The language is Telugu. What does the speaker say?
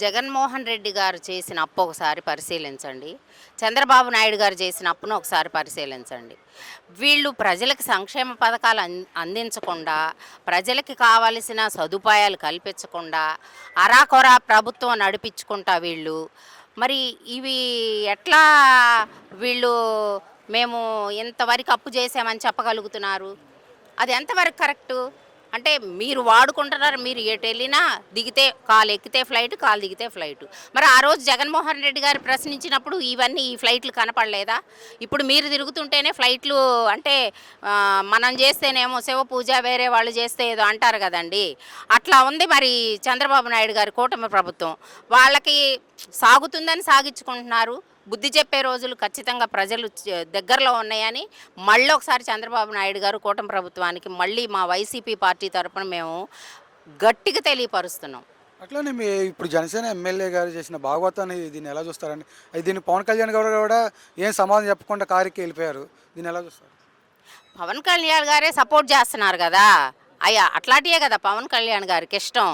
జగన్మోహన్ రెడ్డి గారు చేసిన అప్పు ఒకసారి పరిశీలించండి. చంద్రబాబు నాయుడు గారు చేసిన అప్పును ఒకసారి పరిశీలించండి. వీళ్ళు ప్రజలకు సంక్షేమ పథకాలు అందించకుండా, ప్రజలకి కావలసిన సదుపాయాలు కల్పించకుండా, అరాకొరా ప్రభుత్వం నడిపించుకుంటా వీళ్ళు మరి ఇవి ఎట్లా వీళ్ళు మేము ఇంతవరకు అప్పు చేసామని చెప్పగలుగుతున్నారు? అది ఎంతవరకు కరెక్టు? అంటే మీరు వాడుకుంటున్నారు. మీరు ఎటు వెళ్ళినా దిగితే కాలు ఎక్కితే ఫ్లైట్, కాలు దిగితే ఫ్లైట్. మరి ఆ రోజు జగన్మోహన్ రెడ్డి గారు ప్రశ్నించినప్పుడు ఈ ఫ్లైట్లు కనపడలేదా? ఇప్పుడు మీరు తిరుగుతుంటేనే ఫ్లైట్లు అంటే మనం చేస్తేనేమో శివ పూజ, వేరే వాళ్ళు చేస్తే ఏదో అంటారు కదండి. అట్లా ఉంది మరి చంద్రబాబు నాయుడు గారి కూటమి ప్రభుత్వం. వాళ్ళకి సాగుతుందని సాగించుకుంటున్నారు. బుద్ధి చెప్పే రోజులు ఖచ్చితంగా ప్రజలు దగ్గరలో ఉన్నాయని మళ్ళీ ఒకసారి చంద్రబాబు నాయుడు గారు కూటమి ప్రభుత్వానికి మళ్ళీ మా వైసీపీ పార్టీ తరఫున మేము గట్టిగా తెలియపరుస్తున్నాం. అట్లనే మీ ఇప్పుడు జనసేన ఎమ్మెల్యే గారు చేసిన భాగవతాన్ని దీన్ని ఎలా చూస్తారండి? అయితే దీన్ని పవన్ కళ్యాణ్ గారు కూడా ఏం సమాధానం చెప్పకుండా కారుకి వెళ్ళిపోయారు. దీన్ని ఎలా చూస్తారు? పవన్ కళ్యాణ్ గారే సపోర్ట్ చేస్తున్నారు కదా. అయ్యా అట్లాంటివే కదా పవన్ కళ్యాణ్ గారికి ఇష్టం.